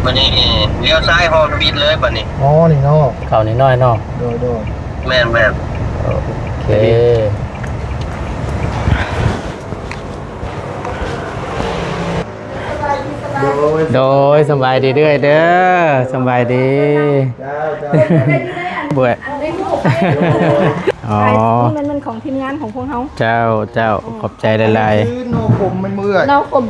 วันนี้เลี้ยวซ้ายพอปิดเลยบัดนี้อ๋อนี่เนาะเข้านิดหน่อยเนาะโดยแม่นโอเคโดยสบายดีเด้อเด้อสบายดีเบื่ออ๋อมันของทีมงานของพวกเขาเจ้าขอบใจหลายๆโนผมมันมือเราผม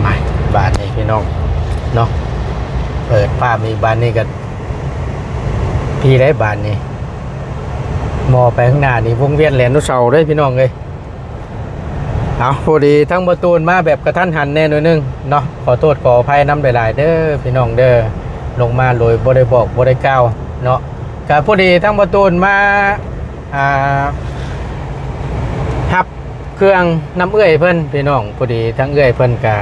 ไม่บานนี้พี่น้องเนาะเปิดภาพมีบานนี้กันพี่ได้บานนี้มอไปข้างหน้านี่วงเวียนแหลมนุเสาด้วยพี่น้องเลยเอาพอดีทั้งประตูนมาแบบกระทันหันแน่หน่อยนึงเนาะขอโทษขออภัยน้ำหลายๆเด้อพี่น้องเด้อลงมาโดยบ่ได้บอกบ่ได้กล่าวเนาะก็พอดีทั้งประตูนมาฮับเครื่องน้ำเอื้อยเพิ่นพี่น้องพอดีทั้งเอื้อยเพิ่นก็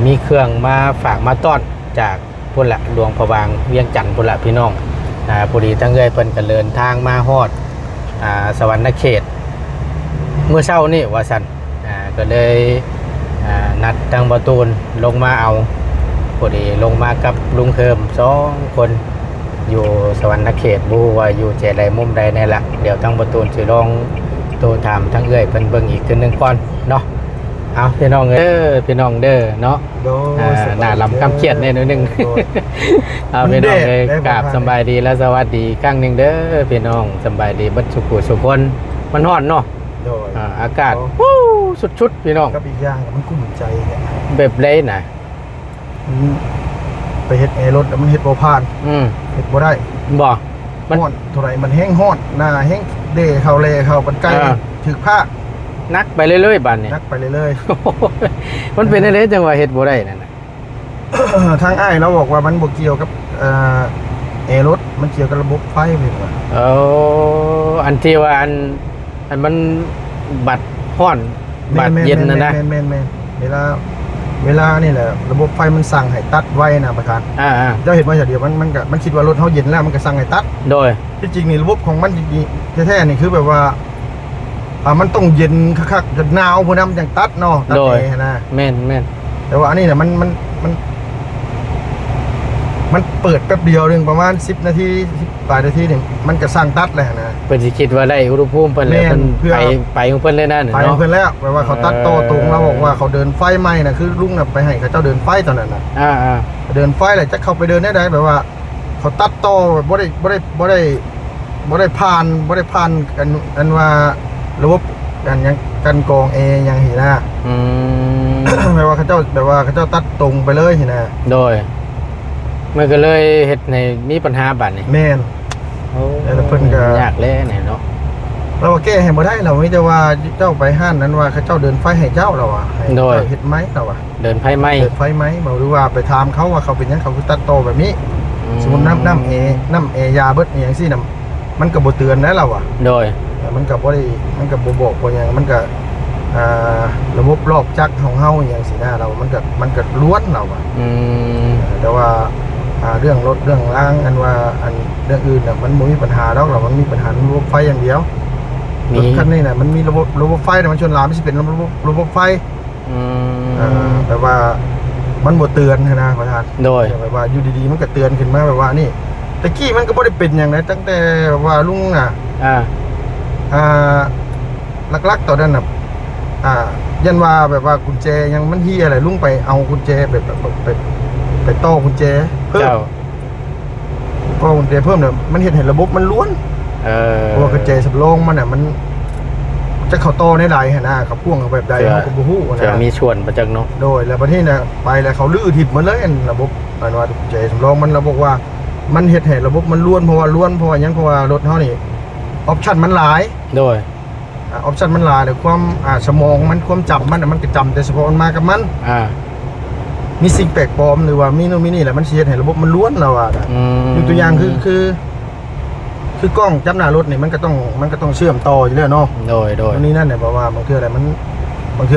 มีเครื่องมาฝากมาต้อนจากพุ่นละหลวงพระบางเวียงจันทน์พุ่นละพี่น้องพอดีทั้งเอื้อยเพิ่นก็เดินทางมาฮอดสวรรณเขตเมื่อเช้านี่ว่าซั่นก็เลยนัดทางประตูนลงมาเอาพอดีลงมากับลุงเคิม2คนอยู่สวรรณเขตบ่ว่าอยู่เจไรมุมใดนี่ละเดี๋ยวทางประตูนสิลองโทรถามทั้งเอื้อยเพิ่นเบิ่งอีกทีนึงก่อนเนาะเอาพี่น้องเด้อพี่น้องเด้อเนาะหน้าลำคำเครียดแน่หน่อยนึงเอาพี่น้องเลยกราบสบายดีและสวัสดีครั้งนึงเด้อพี่น้องสบายดีเบิดสุขสุขคนมันร้อนเนาะอากาศสุดๆพี่น้องกับอีกอย่างมันกุ้มใจแบบไรน่ะไปเฮ็ดแอร์รถแล้วมันเฮ็ดบ่ผ่านเฮ็ดบ่ได้บ่มันเท่าไหร่มันแห้งฮ้อนหน้าแห้งเด้เข้าแลเข้าบันไกถึกผ้านักไปเรื่อยๆบัดนี้นักไปเรื่อยๆมันเป็นอะไรจังว่าเฮ็ดบ่ได้นั่นน่ะทางอ้ายเราบอกว่ามันบ่เกี่ยวกับแอร์รถมันเกี่ยวกับระบบไฟเพิ่นว่าอันที่ว่าอันมันบัดร้อนบัดเย็นนะแม่นเวลานี่แหละระบบไฟมันสั่งให้ตัดไว้นะประธานเจ้าเห็นว่าอย่างเดียวมันคิดว่ารถเฮาเย็นแล้วมันก็สั่งให้ตัดโดยที่จริงนี่ระบบของมันจริงๆแท้ๆนี่คือแบบว่ามันต้องเย็นคักๆจะหนาวพวกนั้นอย่างตัดเนาะตัดเองนะแม่นแต่ว่าอันนี้เนี่ยมันเปิดแป๊บเดียวนึงประมาณ10นาที10 นาทีนี่มันก็สั่งตัดแล้วนะเพิ่นสิคิดว่าได้อุณหภูมิเพิ่นแล้วเพิ่นไปของเพิ่นเลยนั่นเนาะไปของเพิ่นแล้วแปลว่าเขาตัดโตตรงแล้วบอกว่าเขาเดินไฟไหม้น่ะคือลุงน่ะไปให้เขาเจ้าเดินไฟตอนนั้นน่ะเดินไฟแล้วจะเข้าไปเดินได้แบบว่าเขาตัดโตบ่ได้ผ่านกันว่าระบบกันกองยังเห็นนะแปลว่าเขาเจ้าตัดตรงไปเลยเห็นนะโดยมันก็เลยเฮ็ดในมีปัญหาบัดนี้แม่นแล้วเพิ่นก็ยากเลยไหนเนาะเราแก้ให้บ่ได้เราไม่แต่ว่าเจ้าไปห้านนั้นว่าเขาเจ้าเดินไฟให้เจ้าเราอ่ะให้เจ้าเฮ็ดไหมเราอ่ะเดินไฟไหมบ่รู้ว่าไปถามเขาว่าเขาเป็นหยังเขาคือตัดโตแบบนี้สมมุติน้ำเอยาเบิดนี่จังซี่น่ะมันก็บ่เตือนนะเราอ่ะโดยมันก็บ่ได้มันก็บ่บอกว่าหยังมันก็ระบบรอบจักรของเฮาอย่างสินะเรามันก็ล้วนเราอ่ะแต่ว่าเรื่องรถเรื่องล่างอันว่าอันเรื่องอื่นน่ะมันบ่มีปัญหาดอกมันมีปัญหาระบบไฟอย่างเดียวรถคันนี้น่ะมันมีระบบไฟแต่มันชนลามไม่ใช่เป็นระบบไฟแต่ว่ามันบ่เตือนนะประธานโดยแบบว่าอยู่ดีๆมันก็เตือนขึ้นมาแบบว่านี่ตะกี้มันก็บ่ได้เป็นอย่างไรตั้งแต่ว่าลุงน่ะลักๆตอนนั้นน่ะยันว่าแบบว่ากุญแจยังมันเฮียอะไรลุงไปเอากุญแจไปต่อกุญแจเพิ่มก็กุญแจเพิ่มเนี่ยมันเห็นระบบมันล้วนเพราะกุญแจสำรองมันน่ะมันจะเข้าต่อในหลายนะเขาพ่วงเขาแบบใดเขาก็บ่ฮู้นะจะมีส่วนประจักษ์เนาะโดยแล้วประเทศน่ะไปแล้วเขาลื้อทิ่มหมดเลยระบบอันว่ากุญแจสำรองมันระบบว่ามันเฮ็ดให้ระบบมันล้วนเพราะว่ายังเพราะว่ารถเฮานี่ออปชั่นมันหลายโดยออปชั่นมันหลายเลยความสมองมันความจำมันก็จำแต่เฉพาะมันมากับมันมีสิ่งแปลกปลอมหรือว่ามีโน่นมีนี่แหละมันเสียให้ระบบมันล้วนเราอ่ะยกตัวอย่างคือ คือกล้องจับหน้ารถนี่มันก็ต้องเชื่อมต่ออยู่แล้วเนาะ โดย ตรงนี้นั่นเนี่ยเพราะว่าบางทีอะ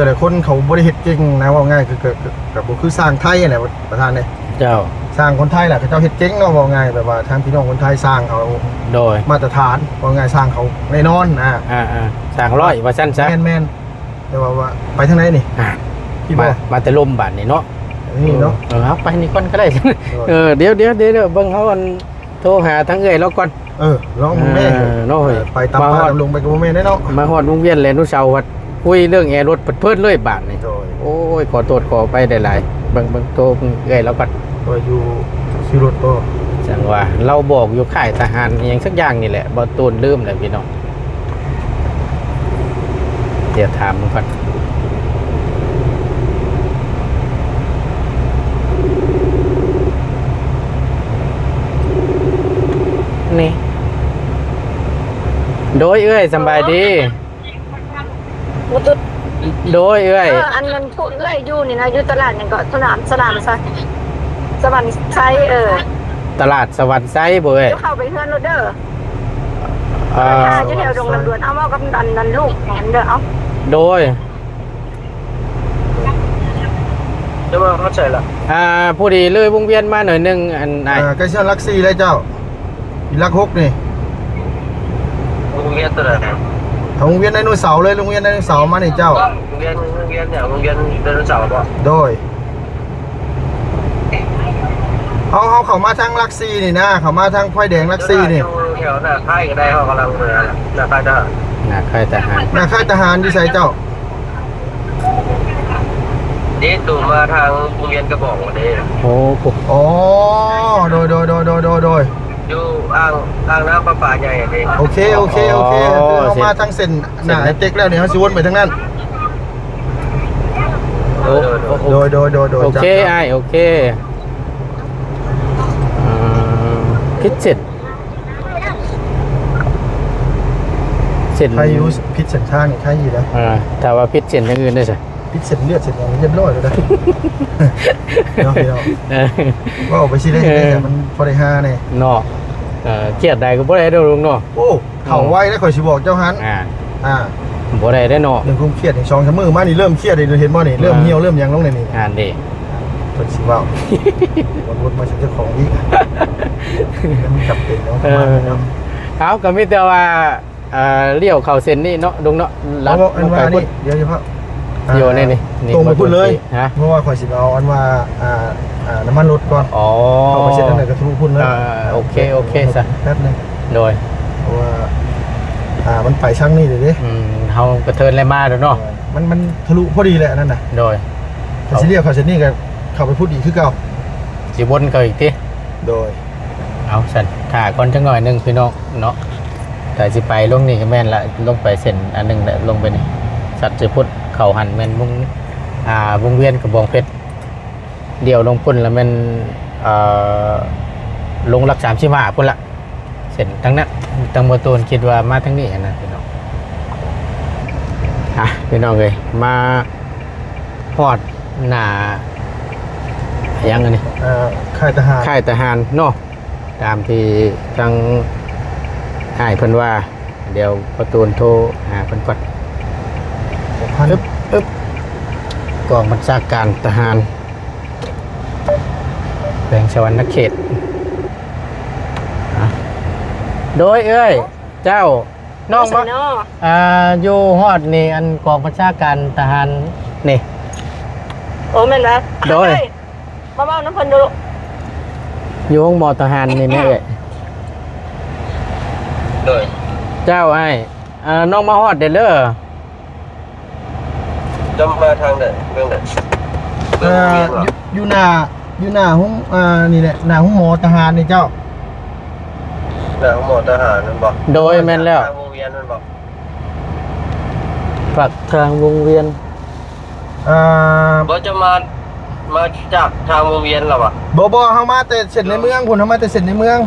ไรคนเขาบริเหตุเก่งนะว่าง่ายคือกับคือสร้างไทยอะไรประธานเนี่ย เจ้า สร้างคนไทยแหละเขาเจ้าเฮ็ดเก่งเนาะว่าง่ายแบบว่าทางพี่น้องคนไทยสร้างเขา โดย มาตรฐานว่าง่ายสร้างเขาแน่นอนนะ สร้างร้อยว่าซั่นซะ แม่นแต่ว่าไปทางไหนนี่ อ่ะ พี่บ มา อก มาแต่ลมบาดนี่เนาะ นี่เนาะ เอาไปนี่ก่อนก็ได้ เดี๋ยวเบิ่งเขาอันโทรหาทั้งเอ้ยแล้วก่อน ลองแม่ เนาะเฮ้ย ไปตาม มาฮ ป้า อด ตามลงไปกับแม่ได้เนาะ มาฮอดวงเวียนแลนุเสาร์วัดคุยเรื่องแอร์รถเพิ่นเลยบาดนี่ โดย โอ้ยขอโทษขอไปได้หลายเบิ่งโทรเอ้ยแล้วก่อน อยู่ซิรถก็ จังว่าเราบอกอยู่ค่ายทหารอหยังสักอย่างนี่แหละบ่ตูนลืมเลยพี่น้องเดี๋ยวถามมันก่อนนี่โดยเอ้ยสำบายดี มุตุ โดยเอ้ย อันนั้นพูดเอ้ยอยู่นี่นะอยู่ตลาดนี่ก็สนามซะสวรรค์ไซตลาดสวรรค์ไซบ่เอ้ย เข้าไปเฮือนรถเด้อ เอ่ ถ้า อ อยู่แถวดงลำดวนเอามากับดันลูกแหนเด้อเอา โดย จะมาเข้าใจละ ผู้ดีเลยวงเวียนมาหน่อยหนึงอันไหน ใกล้เชื่อลักซี่เลยเจ้าอีลักฮกนี่ โรงเรียนตัวไหน โรงเวียนไดโนเสาร์เลยโรงเวียนไดโนเสาร์มานี่เจ้า โรงเรียนเนี่ยโรงเรียนไดโนเสาร์ป่ะ โดยเขาเข้ามาทางลักซี่นี่นะเขามาทางไฟแดงลักซี่นี่ แถวหน้าค่ายก็ได้เขากำลังมาหน้าค่ายทหาร น่ะค่ายทหาร หน้าค่ายทหารที่ใส่เจ้า นี่ตู่มาทางโรงเรียนกระบอกวันนี้ โอ้โห อ๋อโดย อยู่อ่างน้ำประปาใหญ่เอง โอเคคือเขามาทางเส้นหน้าไอ้เต็กแล้วเนี่ยเขาสิวนไปทางนั้น โอ้โห โดย โอเคไอ้ายโอเคพิษเสร็จใครอยู่พิษเส้นทางนี่ใครอยู่แล้ว แต่ว่าพิษเสร็จอย่างอื่นได้สิ พิษเส้นเลือดเส้นอย่างเรียบร้อยเลยนะเนาะพี่น้องว่าออกไปสิได้แต่มันพอได้5เนี่ย เนาะเครียดใดก็บ่ได้เด้อลุงเนาะ โอ้เข่าไว้แล้วข่อยสิบอกเจ้าฮันบ่ได้ได้เนาะ เรื่องความเครียดอย่าง2-3 มื้อมานี่เริ่มเครียดเลยเห็นบ่นี่เริ่มเหี่ยวเริ่มหยังลงในนี่ ดิ เพิ่นสิเว้าวนมาสิเจ้าของอีกมันจำเป็นเนาะเอาก็มีแต่ว่าเลี้ยวเข้าเส้นนี่เนาะลุงเนาะ แล้วอันว่านี่เดี๋ยวเฉพาะ อยู่ในนี่ ตรงไปพูดเลย ฮะ เพราะว่าข่อยสิเอาอันว่าน้ำมันรถก่อน อ๋อ เอาไปเช็ดตั้งแต่กระทู้พุ่นเลย โอเคซะ แป๊บนึง โดย เพราะว่ามันไปช่างนี่เลยดิ เฮากระเทินอะไรมาเด้อเนาะ มันทะลุพอดีแหละนั่นน่ะ โดย แต่สิเรียกเขาเช่นนี่ก็เข้าไปพูดอีกคือเก่า สิวนเขาอีกที โดย เอาสั่นถ่าก่อนจังหน่อยหนึงพี่น้องเนาะแต่สิไปลงนี่ก็แม่นละลงไปเส้นอันหนึงแหละลงไปนี่สัตว์สิพุทธเขาหันแม่นวงเวียนกระบองเพชรเดี่ยวลงพุ่นแล้วแม่นลงหลัก35พุ่นละเส้นทั้งนั้นตังบ่ตูนคิดว่ามาทั้งนี้นะพี่น้องพี่น้องเอ้ยมาฮอดหน้ายังอันนี้ ค่ายทหาร ค่ายทหารเนาะตามที่ทางให้เพิ่นว่า เดี๋ยวประตูนโทรหาเพิ่นก่อน อึ๊บกองบัญชาการทหารแขวงสวรรณเขตโดยเอ้ยเจ้าน้องมาอยู่ฮอดนี่อันกองบัญชาการทหารนี่ โอ้แม่นนะ โดย มาเว้าน้ำเพิ่นดู อยู่ห้องหมอทหารนี่แม่เอ้ย โดย เจ้าไอ้น้องมาฮอดเด้อเด้อ จะมาทางไหนเรื่องไหนอยู่หน้าห้องนี่แหละหน้าห้องหมอทหารนี่เจ้า หน้าของหมอทหารนั่นบอก โดยแม่นแล้ว ทางวงเวียนนั่นบอก ปักทางวงเวียน บ่จะมาจากทางวงเวียนหรอวะ บ่เฮามาแต่เสร็จในเมืองพุ่นเฮามาแต่เสร็จในเมือง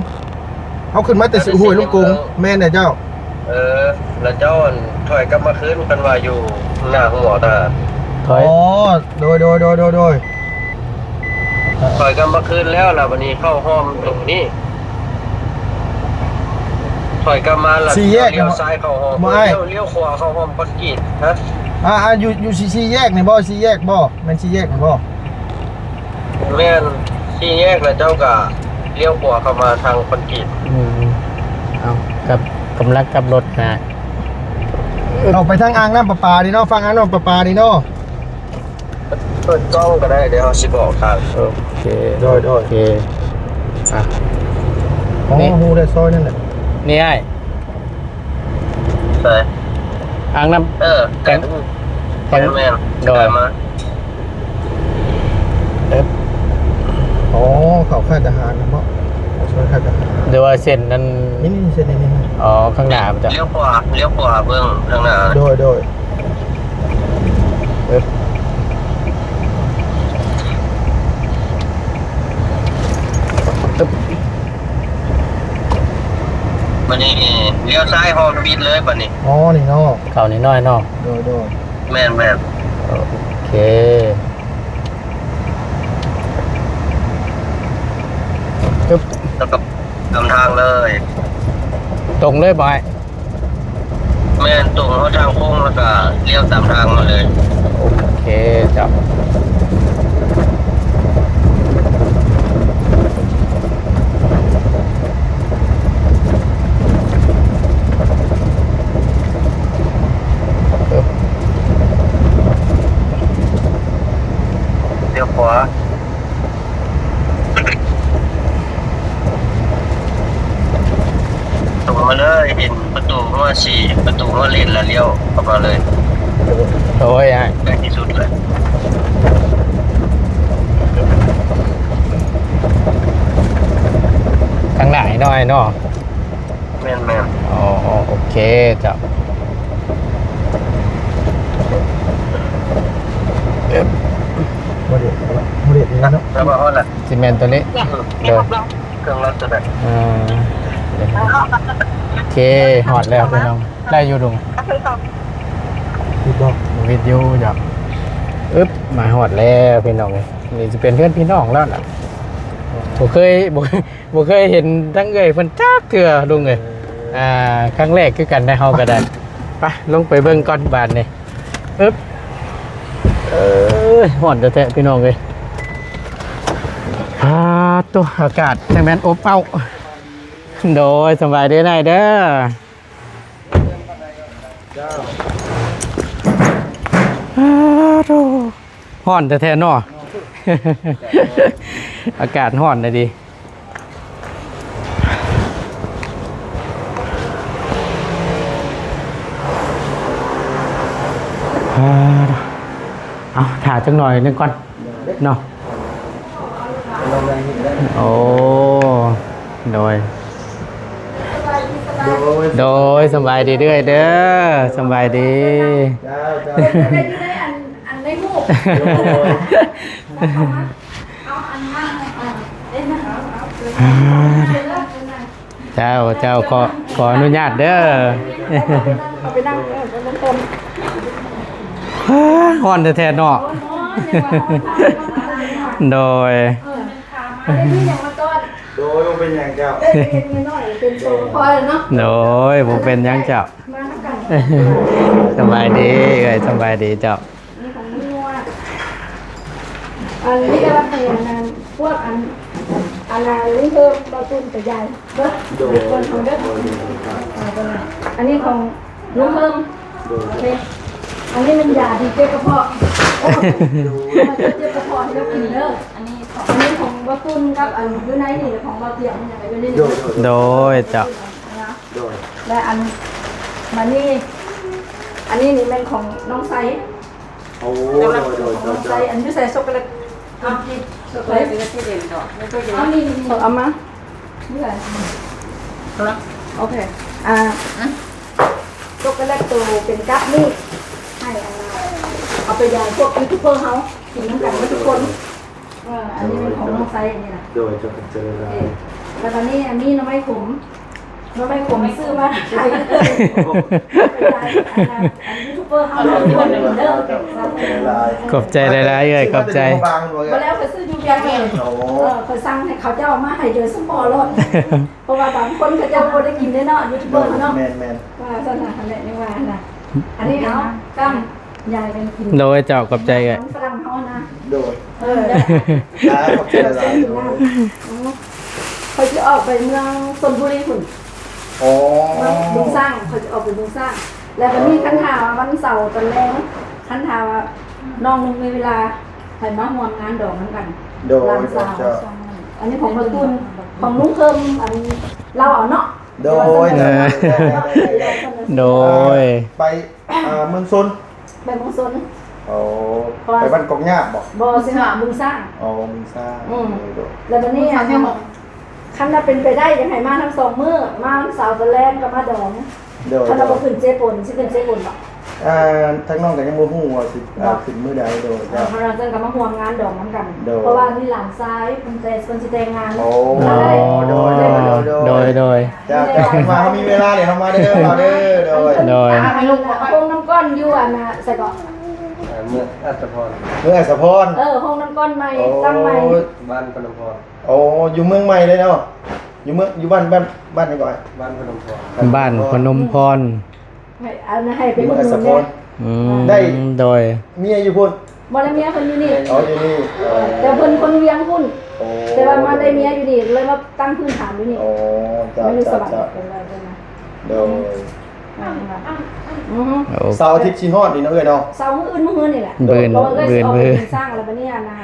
เฮาขึ้นมาแต่ห้วยลุงกรุงแม่นน่ะเจ้า แล้วเจ้าถอยกลับมาคืนกันว่าอยู่หน้าของหมอทหาร ถอย โดย ถอยกลับมาคืนแล้วล่ะวันนี้เข้าห้อมตรงนี้ ถอยกลับมาแล้ว สี่แยก เลี้ยวซ้ายเข้าห้อง ไม่ เลี้ยวขวาเข้าห้องคอนกรีตฮะ อยู่สี่แยกนี่บ่สี่แยกบ่แม่นสี่แยกนี่บ่ แม่นสี่แยกแล้วเจ้าก็เลี้ยวขวาเข้ามาทางคอนกรีต เอากับกำลังกับรถนะ เราไปทางอ่างน้ำประปาดิเนาะฟังอ่างน้ำประปาดิเนาะ เปิดกล้องก็ได้เดี๋ยวสิบอกทาง โอเค โดย โอเคอ่ะ อ๋อฮู้ได้ซอยนั่นแหละ นี่ไอ้ ใช่ อ่างน้ แข่งแม่น โดย มา อ๋อเขาค่ายทหารนะบ่เขาช่วยค่ายทหาร ำเดี๋ยวว่าเส้นนั้น นี่เส้นนี้ อ๋อข้างหน้ามันจะ เลี้ยวขวาเบื้องข้างหน้า โดย บัดนี้เลี้ยวซ้ายห้องปิดเลยบัดนี้ อ๋อนี่เนาะ เข่านิดหน้อยเนาะ โดย แม่น โอเคปึ๊บ แล้วก็นำทางเลย ตรงเลยบอย แม่นตรงเข้าทางโค้งแล้วก็เลี้ยวตามทางมาเลย โอเคจับปึ๊บ เลี้ยวขวาตรงมาเลยเห็นประตูเข้ามาสี่ประตูเข้ามาเลนแล้วเลี้ยวเข้ามาเลย โอ้ยไอ้ ใกล้ที่สุดเลย ข้างหน้านิดหน้อยเนาะ แม่น อ๋อโอเคจับ บ่เด็ดนี่นะเนาะ แล้วมาฮอดละ ซีเมนต์ตัวนี้ เนี่ย โดย เครื่องรถตัวไหน อ่าโอเคหอดแล้วพี่น้องได้อยู่ดุง พี่บอก วิดีโอจับอึ๊บมาหอดแล้วพี่น้องเลยนี่จะเป็นเพื่อนพี่น้องแล้วน่ะผมเคยบ่เคยเห็นทั้งเอ่ยเพิ่นจักเถื่อลุงเอ้ยครั้งแรกคือกันได้เฮาก็ได้ไปลงไปเบิ่งก่อนบาดนี่อึ๊บหอดแท้ๆพี่น้องเอ้ยตัวอากาศจังแม่นอบอ้าวโดยสบายดีได้เด้อฮ้อนแท้ๆเนาะ อากาศฮ้อนเลยดิเอาถ่ายจังหน่อยนึงก่อนเนาะโอ้โดยสบายดีเด้อเด้อสบายดี อันในหูเอาอันมากเล่นนะ เจ้าขออนุญาตเด้อ เอาไปนั่งบนต้น ฮ้อนแท้ๆเนาะโดย อะไรที่ยังมาต้น โดยมันเป็นอย่างเจ้า เป็นน้อยเป็นโตพอแล้วเนาะ โดยผมเป็นหยังเจ้า มาทำกัน สบายดีสบายดีเจ้า นี่ของนัวอันนี้ก็ว่าเป็นอันพวกอันนี้เพิ่มเราตุ้นแต่ใหญ่เด้อคนของเด้ออันนี้ของลุงเพิ่มโอเคอันนี้มันยาดีเจ็บกระเพาะมันจะเจ็บกระเพาะให้เรากินเด้ออันนี้ของบะตุ้นกับอันอยู่ในนี่ของบะเตียงมันอย่างไรอยู่ในนี่ โดยเจ้า และอันมานี่อันนี้นี่เป็นของน้องไซ โอ้ น้องไซอันนี้ใส่ช็อกโกแลตที่ช็อกโกแลตที่เด่นดอกไม่ต้องเยอะเอานี่เอามานี่ไงโอเคช็อกโกแลตตัวเป็นกั๊บนี่ให้เอาไปยายพวกยูทูบเบอร์เขากินน้ำกันทุกคนอันนี้เป็นของน้องไซอันนี้นะ โดยจะเจอได้ แล้วตอนนี้อันนี้น้ำไม่ขมซื้อมาใช้ไปยายอันยูทูบ ทูบเบอร์เฮาเราคนหนึ่งเด้อ ขอบใจหลายๆเอ้ยขอบใจ บางด้วย มาแล้วไปซื้อยูเบียร์เองเคยสั่งให้เขาเจ้ามาให้เดือนสมอรถเพราะว่าบางคนเขาเจ้าบ่ได้กินได้เนาะยูทูบเบอร์เนาะ แมน ว่าสนาแหละนี่ว่านะอันนี้เนาะกั้มยายเป็นกิน โดยเจ้าขอบใจเอ้ย ฝรั่งเฮานะ โดย ขอบใจหลาย เขาจะออกไปเมืองชลบุรีหุ่น อ๋อ บุงสร้างเขาจะออกไปบุงสร้าง แล้ววันนี้คันถาวันเสาร์ตอนแรกคันถาว่าน้องมึงมีเวลาให้มาห่วงงานดอกเหมือนกัน โดย ลานสาวอันนี้ของประตุนของลุงเพิ่มอันเราเอาเนาะ โดย โดย ไปเมืองซน ไปบุงซน โอ้ไปบ้านกอกหญ้าบอก บอสิหาบุงสร้าง อ๋อมึงซ่า แล้ววันนี้คันถ้าเป็นไปได้ยังไงมาทั้งสองมื้อมาทั้งเสาร์ตอนแรกกับมาดอง โดย ถ้าเราบ่ขึ้นเจ๊ปนสิขึ้นเจ๊ปนบ่ ทั้งน้องกับยังโมหูว่าสิถึงมือใดโดย เราเจอกับมาห่วงงานดอกน้ำกัน เพราะว่านี่หลานซ้ายเป็นแต่คนสิแต่งงาน โอ้ โดย จะมาเขามีเวลาเดี๋ยวเขามาเด้อมาเด้อโดย ห้องน้ำก้อนอยู่อ่ะนะใส่ก่อน เมื่ออัศพร เมืองอัศพร ห้องน้ำก้อนใหม่ตั้งใหม่ บ้านพนมพร โอ้อยู่เมืองใหม่เลยเนาะอยู่บ้านนี่ก่อน บ้านพนมพร บ้านพนมพร ให้เป็น เมือง ค อั น ศ นู้น พ เนี่ย ร โดย เมียอยู่พุ่น บอลเมียคนอยู่นี่ อ๋ออยู่นี่ แต่เพิ่นคนเวียงพุ่น โอ้ แต่ว่ามาได้เมียอยู่นี่เลยมาตั้งพื้นฐานอยู่นี่ โอ้จ้า ไม่รู้ส จ้า วัสดิ์ จ้า เป็นอะไรเป็นนะ โดย โอ เสาร์อาทิตย์ชิฮอดนี่เนาะเอ้ยเนาะ เสาร์มื้ออื่นมื้อนี่แหละ เบิร์น เพราะว่าเอ้ย เบิร์น ออก เบิ ไป ร์น สร้างอะไรแบบนี้นะ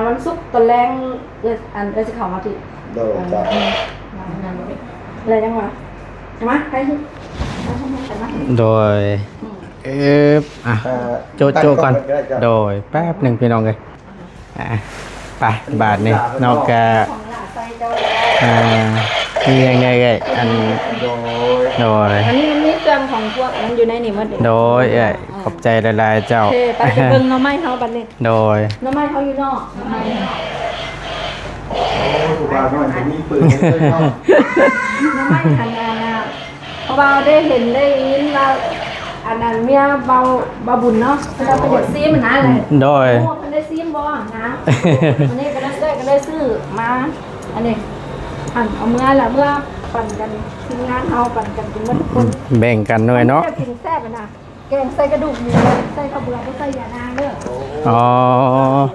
วันศุกร์ตอนแรงเอ้ยอันเอ้ยสิเข้ามาที่ โดยจ้า อะไรจังหวะมาใครที่มา โดยอ่ะโจก่อนโดยแป๊บหนึ่งพี่น้องเลยไปบาทนี่นอกจาก ของหลานใส่เจ้า มียังไงอัน โดย โดย อันนี้มันมีเครื่องของพวกมันอยู่ในนี่หมด โดยขอบใจหลายๆเจ้า โอเคไปจะเบิ่งหน่อไม้เฮาบัดนี้ โดย หน่อไม้เฮาอยู่นอกหน่อไม้ โอ้ถูกว่าน้อยจะมีปืนเลยเนาะ หน่อไม้ทันอานะเพราะว่าได้เห็นได้ยินว่าอันนั้นเมียเบาบุญเนาะเราไปหยุดซีมันนะเลย โดย พวกมันได้ซีมบ่นะอันนี้ก็ได้ซื้อมาอันนี้หั่นเอาเมื่อละเมื่อปั่นกันทีมงานเฮาปั่นกันเป็นหมดทุกคน แบ่งกันด้วยเนาะ แซ่บกินแซ่บอะนะแกงใส่กระดูกหมูใส่ข้าวเบื่อก็ใส่ยานางเด้อ อ๋อ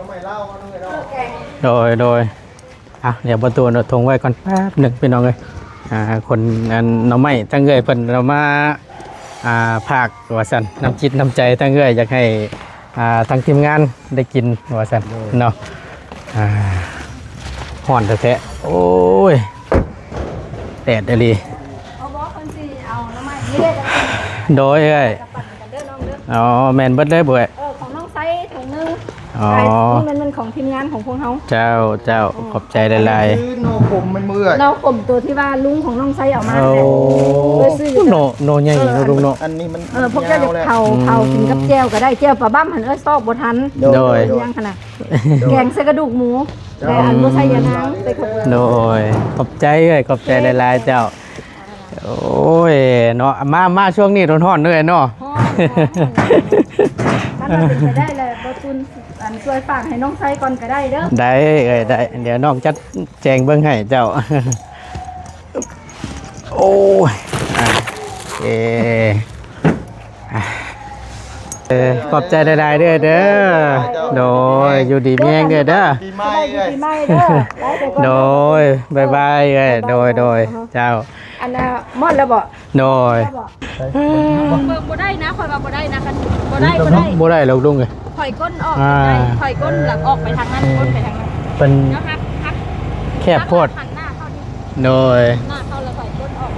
ไม่เล่าว่าน้องเอ้ยเนาะ แกง โดยเดี๋ยวประตูนทงไว้ก่อนแป๊บหนึ่งพี่น้องเลยคนอันน้องไม่ตั้งเงยเพิ่นเรามาภาคว่าสันน้ำจิตน้ำใจตั้งเงยอยากให้ทางทีมงานได้กินว่าสันเนาะห่อนแท้ๆโอ้ยแดดอะไร เอาบ่คนสิเอาน้ำมันนี่เด้อ โดยเอ้ย จะปั่นกันเด้อน้องเด้อ อ๋อแมนเบิดเลยบ่อย ของน้องไซถุงนึง อ๋อ นี่มันของทีมงานของพวกเขา เจ้าขอบใจหลาย คือโนผมมันมือ เราข่มตัวที่ว่าลุงของน้องไซเอา ๆ มา โอ้ เลยซื้ออยู่ โนใหญ่เนาะลุงเนาะ อันนี้มัน พวกเจ้าจะเผากินกับแก้วก็ได้แก้วปลาบ้ามหันซอกบ่ทัน โดย ยังขนาดแกงใส่กระดูกหมูแต่อันบ่ใส่ยานางใส่ข้าวเบื่อ โดยขอบใจเอ้ยขอบใจหลายๆเจ้าโอ้ยเนาะมาช่วงนี้ร้อนๆเลยเนาะ ถ้าเราเป็นไปได้เลยบ่ตุนอันช่วยฝากให้น้องไซก่อนก็ได้เด้อ ได้ได้เดี๋ยวน้องจัดแจงเบิ้งให้เจ้า โอ้ยขอบใจได้ๆเด้อโดยอยู่ดีมีแรงเด้อ ปีใหม่ ได้ เลย ปีใหม่เด้อได้ไปก่อน โดยบายโดยเจ้า อันน่ะมอดแล้วบ่ โดย บ่ได้นะข่อยว่าบ่ได้นะกันบ่ได้ บ่ได้หรอกลุงเลย ข่อยก้นออกได้ข่อยก้นหลังออกไปทางนั้นก้นไปทางนั้น เป็น แล้วฮัก แคบโพด หันหน้าเข้านี่ โดย หน้าเข้าแล้วข่อยก้นออก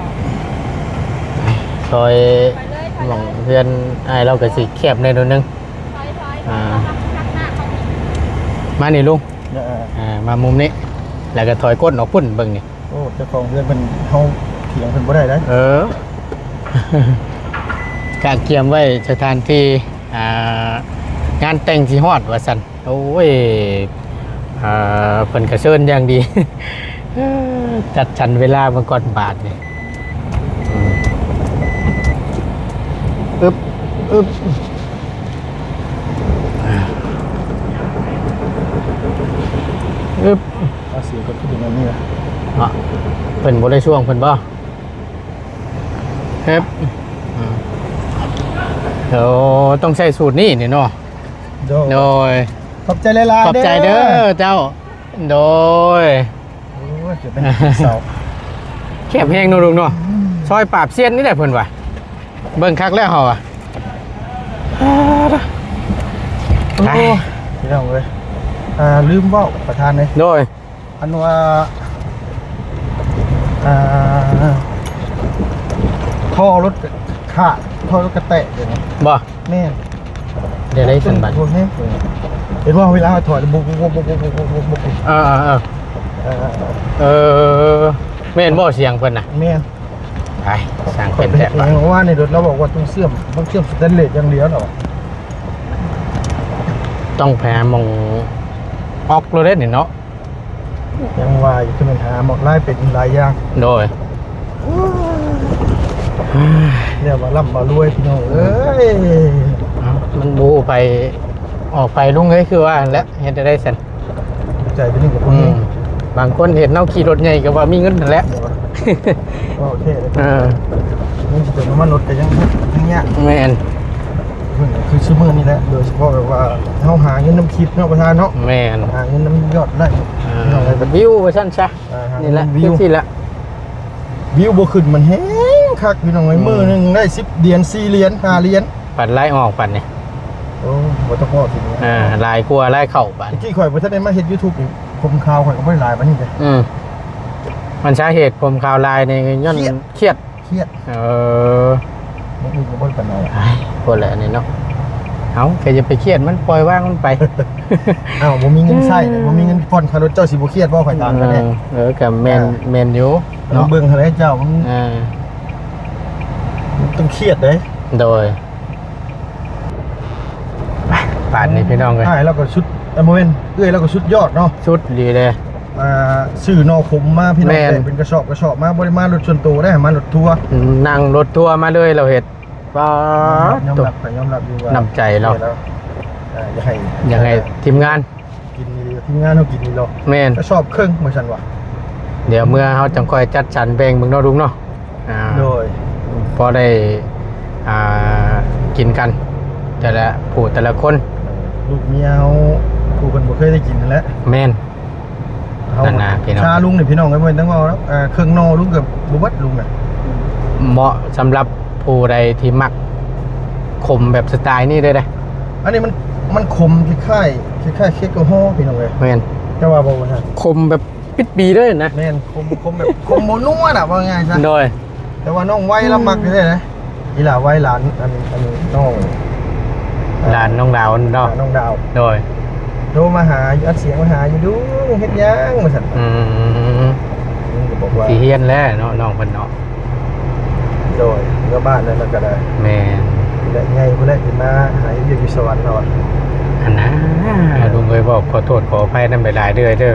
ซอย ไปเลย หม่องเพื่อนไอ้เราก็สิแคบในตัวนึง ถอยฮักหน้าเข้านี่ มานี่ลุงมามุมนี้แล้วก็ถอยก้นออกพุ่นเบิ่งนี่ โอ้เจ้าของเพื่อนเป็นเขาเถียงเป็นบ่ได้แล้ว กะเกียมไว้สถานที่งานแต่งสิฮอดว่าซั่นโอ้ยเพิ่นก็เชิญอย่างดี จัดชันเวลามาก่อนบาทนี่ปึ๊บ อึ๊บอึ๊บ เอาเสียก็คืออย่างนี้นะ อ่ะเพิ่นบ่ได้ช่วงเพิ่นบ่เฮ็บโอ้ต้องใช้สูตรนี้นี่เนาะ โด โดย ขอบใจหลายๆ ขอบใจเด้อเจ้า โดย โอ้ยจะเป็นเสา แคบแห้งเนาะลุงเนาะซอยปราบเซียนนี่แหละเพิ่นว่าเบิ่งคักแล้วเฮาอ่ะ โอ้พี่น้องเลยลืมเว่าประธานเลย โดย อันว่าท่อรถขาดท่อรถกระแตะเดี๋ยวนี้ บ่ แม่น เดี๋ยวได้สันบัด พวกนี้เห็นว่าเวลาถอดบุกบุก เออเออแม่นบ่เสียงเพิ่นน่ะ แม่น ไปสร้าง ขอ เป็น เป็น แท้ แบ บ่ บว่าในรถเราบอกว่าต้องเชื่อมสแตนเลสอย่างเดียวหรอ ต้องแพ้มองออกโลเดนนี่เนาะ ยังว่าอยู่ที่มันหาหมดไล่เป็นหลายอย่าง โดย เนี่ยมาล่ำมารวยพี่น้องเอ้ย มันบูไปออกไปลุงเอ้ยคือว่าและเฮ็ดได้สัน ใจเป็นนี่กับพว อื กนี้ มบางคนเห็นเนาขี่รถใหญ่ก็ว่ามีเงินนั่นแหละ โอเคเลย เออ นี่จะน้ำมันรถก็ยังเงี้ย แม่น คือชื่อมือนี่แหละโดยเฉพาะแบบว่าเขาหาเงินน้ำคิดเนาะประธานเนาะ แม่น หาเงินน้ำยอดได้ วิวว่าซั่นซะนี่แหละคือสิละ วิวบ่ขึ้นมันแห้งคักพี่น้องไอ้มือหนึงได้10เหรียญ4เหรียญ5เหรียญ ปัดไล่ออกปัดนี่ โอ้บ่ต้องพอทีนี้ ลายกลัวไล่เข้าปัด เมื่อกี้ข่อยบ่ทันได้มาเฮ็ด YouTube อีกผมข่าวข่อยก็บ่ได้หลายปานนี้เลย มันสาเหตุผมข่าวลายในย้อนเครียด เครียด มันอื่นก็บ่ได้ปานใด พวกแหละนี่เนาะเอาแกจะไปเครียดมันปล่อยว่างมันไป อ้าวบ่มีเงินใช้บ่มีเงินผ่อนค่ารถเจ้าสิบ่เครียดบ่ข่อยตามกันแน่ กับแมนอยู่ เนาะ เนาะ เบิ่งเท่าไหร่เจ้ามัน ต้องเครียดเด้ โดยป่านนี้พี่น้องเลย ใช่แล้วก็ชุดโมเมนต์แล้วก็ชุดยอดเนาะ ชุดดีเลย ซื้อนอขมมาพี่น้อง แม่น แต่เป็นกระสอบมาบริมาณรถส่วนตัวได้มารถทัวร์ นั่งรถทัวร์มาเลยเราเห็ดป้าย อม ตก รับยอมรับอยู่ว่าน ำใจเรา อย่าให้ ยังไงทีมงาน กินดีทีมงานเขากินดีหรอก แมน กระสอบครึ่งเหมือนฉันว่ะ เดี๋ยวเมื่อเขาจังคอยจัดสรรแบ่งมึงเนาะลุงเนาะโดย พอได้กินกัน แต่ละผู้แต่ละคน ลูกเมียเขาคู่กันบ่เคยได้กินนั่นแหละ แมน เขา นั่นน่ะพี่น้อง ชาลุงนี่พี่น้องกันเว้นตั้งว่าแล้วเครื่องนอลุงกับบุบัดลุงน่ะ เหมาะสำหรับผู้ใดที่มักขมแบบสไตล์นี้เลยนะ อันนี้มันขมคล้ายๆเค้กแอลกอฮอล์พี่น้องเลย แมน จะว่าบอกว่าฮะ ขมแบบปิดปีเลยนะ แม่นคมแบบคมโมนัวน่ะว่าไงซะ โดย แต่ว่าน้องไว้ละมักได้นะอีหล่าไว้หลานอันนี้น้อง ร้านน้องดาวเนาะ น้องดาว โดย โทรมาหาอัดเสียงมาหาอยู่ดูเฮ็ดหยังมาสั่นก็บอกว่า สีเฮียนแล้วเนาะน้องเพิ่นเนาะ โดยก็บ้านนั่นแล้วก็ได้ แม่น ได้ไงเพิ่นได้ขึ้นมาหาอยู่สวรรค์เนาะ อันนะลุงเคยบอกขอโทษขออภัยนำหลายๆเด้อ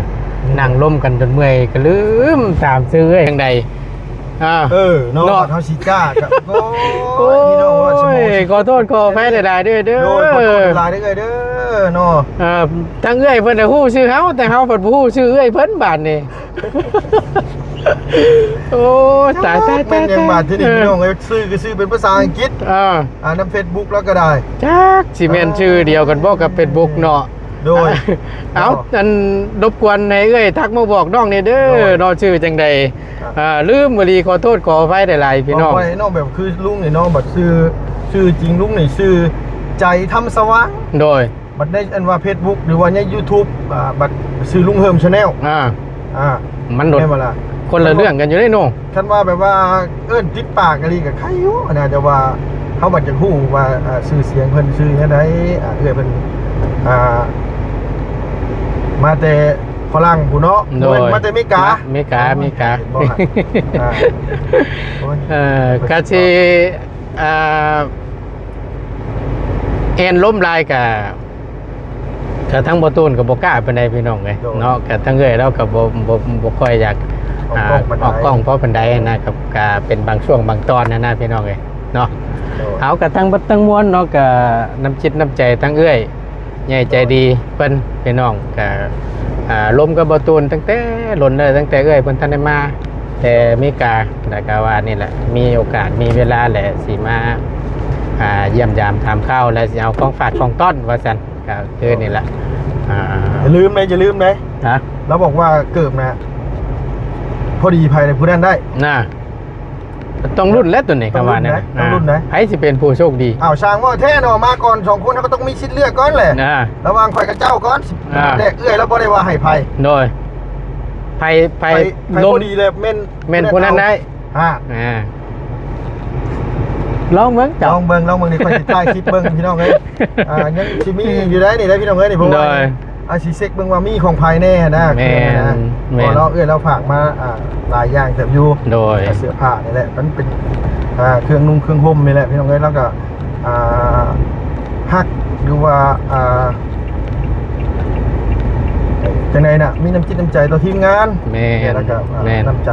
นั่งล่มกันจนเมื่อยก็ลืมตามซื้อจังใดเนาะเฮาสิกล้าก็โอ้ยพี่น้องว่าสมอง ขอโทษขออภัยหลายๆเด้อ โดยขอโทษหลายเด้อเนาะ ทั้งเอ้ยเพิ่นน่ะฮู้ชื่อเฮาแต่เฮาเพิ่นบ่ฮู้ชื่อเอ้ยเพิ่นบาดนี่โอ้ตาย แม่นยังบาดที่นี่พี่น้องเอ้ยซื้อเป็นภาษาอังกฤษนำ Facebook แล้วก็ได้ จักสิแม่นชื่อเดียวกันบ่กับ Facebook เนาะ โดย เอาอันรบกวนให้เอ้ยทักมาบอกน้องนี่เด้อน้องชื่อจังใดลืมบ่ดีขอโทษขออภัยหลายๆพี่น้อง ไว้น้องแบบคือลุงนี่น้องบัดชื่อจริงลุงนี่ชื่อใจทำสว่าง โดย บัดได้อันว่า Facebook หรือว่าใน YouTube บัดชื่อลุงเฮิม Channel มันโดด แม่นบ่ล่ะ คนละเรื่องกันอยู่ได้น้อง คันว่าแบบว่าติดปากอะไรกับใครอยู่น่าจะว่าเฮาบัดจะฮู้ว่าชื่อเสียงเพิ่นชื่อจังไดเพิ่นมาแต่ฝรั่งผู้เนาะมาแต่อเมริกา อเมริกา บ่ฮะกะสิแอนล้มลายกะทั้งบ่ตูนก็บ่กล้าปานใดพี่น้องเอ้ยเนาะกะทั้งเอ้ยแล้วก็บ่ค่อยอยากออกกล้องเพราะปานใดนะครับก็เป็นบางช่วงบางตอนนะพี่น้องเอ้ยเนาะ เอากระทั้งบัดทั้งมวลเนาะก็น้ำจิตน้ำใจทั้งเอื้อยใหญ่ใจดีเพิ่นพี่น้องก็ลมกับบตูนตั้งแต่หล่นเลยตั้งแต่เอื้อยเพิ่นทันได้มาแต่มีกาแล้วก็ว่านี่แหละมีโอกาสมีเวลาแหละสิมาเยี่ยมยามทำข้าวและสิเอาของฝากของต้อนว่าซั่นก็คือนี่แหละอย่าลืมนะ ฮะ แล้วบอกว่าเกิดนะพอดีภัยในผู้นั้นได้น่ะต้องรุ่นแล้วตัวนี้คำว่าเนี่ย ต้องรุ่นนะ ให้สิเป็นผู้โชคดี อ้าวช่างว่าแท้เนาะมาก่อน2คนเขาก็ต้องมีสิทธิ์เลือกก่อนแหละ ระหว่างข่อยกับเจ้าก่อนแต่เอื้อยแล้วบ่ได้ว่าให้ภัยโดยไผลงดีเลยเม่นผู้นั้นได้ลองเบิ่งลองเบิ่งนี่ข่อยสิถ่ายคลิปเบิ่งพี่น้องเอ้ยยังสิมีอยู่ได้นี่ได้พี่น้องเอ้ยนี่เพราะว่าสิเช็คเบิ่งว่ามีของภายแน่นะแม่นพอเราเราฝากมาหลายอย่างแต่อยู่โดยเสื้อผ้านี่แหละมันเป็นเครื่องนุ่งเครื่องห่มนี่แหละพี่น้องเอ้ยแล้วก็ฮักหรือว่าจังไดน่ะมีน้ำจิตน้ำใจต่อทีมงานแม่แล้วก็น้ำใจ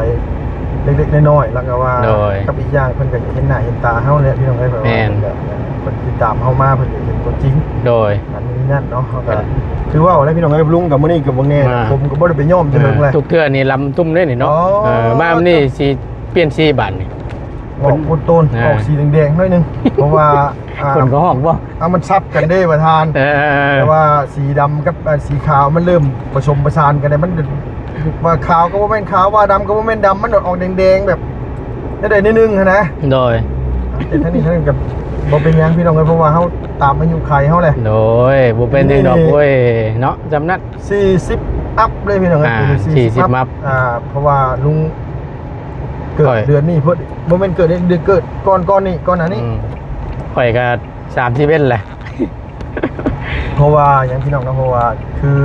เล็กๆน้อยๆแล้วก็ว่ากับอีกอย่างเพิ่นก็เห็นหน้าเห็นตาเฮาเนี่ยพี่น้องเอ้ยแบบว่าเพิ่นติดตามเฮามาเพิ่นเห็นตัวจริงโดยอันนี้นั่นเนาะเฮาก็ถือว่าแล้วพี่น้องเอ้ยลุงกับมื้อนี้กับบ่แน่ผมก็บ่ได้ไปย่อมจะเบิ่งเลยทุกเทื่อนี่ลำตุ้มเลยนี่เนาะมามื้อนี้สิเปลี่ยนสีบาทนี่ออกโคนออกสีแดงๆหน่อยนึงเพราะว่าคนก็ห้องบ่มันซับกันได้ประธานแต่ว่าสีดำกับสีขาวมันเริ่มผสมผสานกันได้มันว่าขาวก็บ่แม่นขาวว่าดำก็บ่แม่นดำมันออกแดงๆแบบได้นิดนึงนะโดยแต่ท่านี้กับบ่เป็นยังพี่น้องเอ้ยเพราะว่าเฮาตามอายุไขเฮาแหละโดยบ่เป็นนึงดอกเว้ยเนาะจำนัด40อัพเลยพี่น้องเอ้ย40อัพเพราะว่าลุงเกิดเดือนนี้เพิ่นบ่แม่นเกิดเดือนเกิดก่อนนี้ก่อนอันนี้ข่อยก็31แหละเพราะว่าอย่างพี่น้องนะเพราะว่าคือ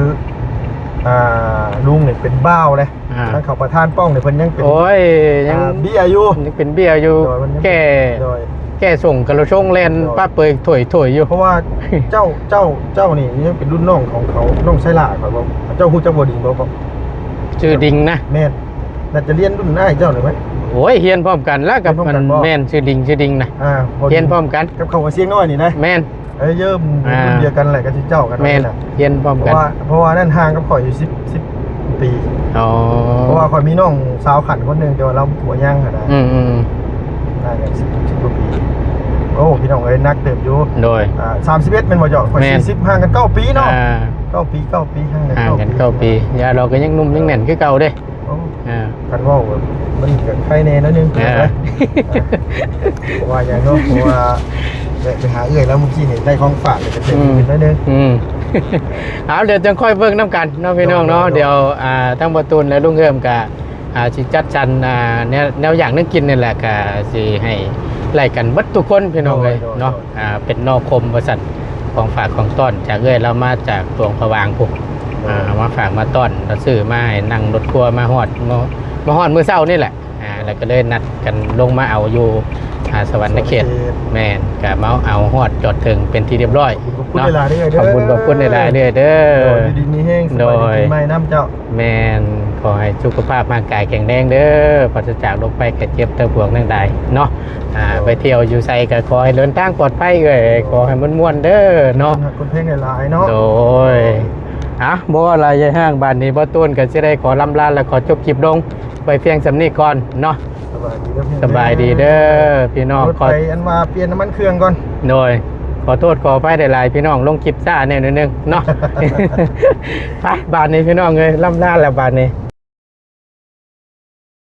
ลุงเนี่ยเป็นบ้าวเลยทั้งเขาประธานป้องเนี่ยเพิ่นยังเป็นโอ้ยยังเบี้ยอยู่ยังเป็นเบี้ยอยู่แก่ส่งกระชงเล่นป้าเปยถอยอยู่เพราะว่าเจ้านี่ยังเป็นรุ่นน้องของเขาน้องไซล่าเขาบอกเจ้าฮู้จักบ่ดิงบ่ชื่อดิงนะแม่นน่าจะเรียนรุ่นน้าเจ้าหรือมั้ยโอ้ยเฮียนพร้อมกันแล้วกับมันแม่นชื่อดิงนะเฮียนพร้อมกันกับเขาเสียงน้อยนี่นะแม่นเยิ่มรุ่นเดียวกันแหละกับที่เจ้ากันแม่นเฮียนพร้อมกันเพราะว่านั่นห่างกับข่อยอยู่10ปีเพราะว่าข่อยมีน้องสาวขันคนนึงแต่ว่าเราหัวย่างนะน่าจะ10กว่าปีโอ้พี่น้องเอ้ยนักเติบอยู่โดย31เป็นบ่เจ้าข่อย40ห่างกัน9ปีเนาะ9ปีห่างกัน9ปีอย่าเราก็ยังนุ่มยังแน่นคือเก่าเด้กันว่ามันก็ใครแน่นิดนึงว่าอย่างเนาะเพราะว่าไปหาเอื้อยแล้วเมื่อกี้นี่ได้ของฝากเลยจะเป็นนิดนึงเอาเดี๋ยวจะค่อยเบิ่งน้ำกันเนาะพี่น้องเนาะเดี๋ยวทั้งประตูนและลุงเฮิมกับสิจัดจันแนวอย่างนึกกินนี่แหละกับสิให้ไล่กันบัดทุกคนพี่น้องเลยเนาะเป็นนอกคมบริษัทของฝากของต้อนจากเอื้อยเรามาจากหลวงพะวางพวกมาฝากมาต้อนเราซื้อมาให้นั่งรถทัวร์มาฮอดมื้อเช้านี่แหละแล้วก็เลยนัดกันลงมาเอาอยู่สวรรค์เขตแม่นกับเมาเอาฮอดจอดถึงเป็นที่เรียบร้อยเนาะขอบคุณในรายเด้อดีๆนี่แห้งสบายดีไม่น้ำเจ้าแม่นขอให้สุขภาพร่างกายแข็งแรงเด้อปราศจากโรคภัยไข้เจ็บเท่าพวกนั่งได้เนาะไปเที่ยวอยู่ไสก็ขอให้เดินทางปลอดภัยขอให้ม่วนๆเด้อเนาะคนเพลงหลายเนาะโดยบ่อะไรใหญ่ห้างบ้านนี้บ่ต้นก็สิได้ขอลำลาและขอจบคลิปลงไปเพียงสำนี้ก่อนเนาะสบายดีเด้อพี่น้องขอไปอันมาเปลี่ยนน้ำมันเครื่องก่อนโดยขอโทษขออภัยหลายๆพี่น้องลงคลิปซ่าแน่นิดนึงเนาะไปบ้านนี้พี่น้องเอ้ยลำลาแล้วบ้านนี้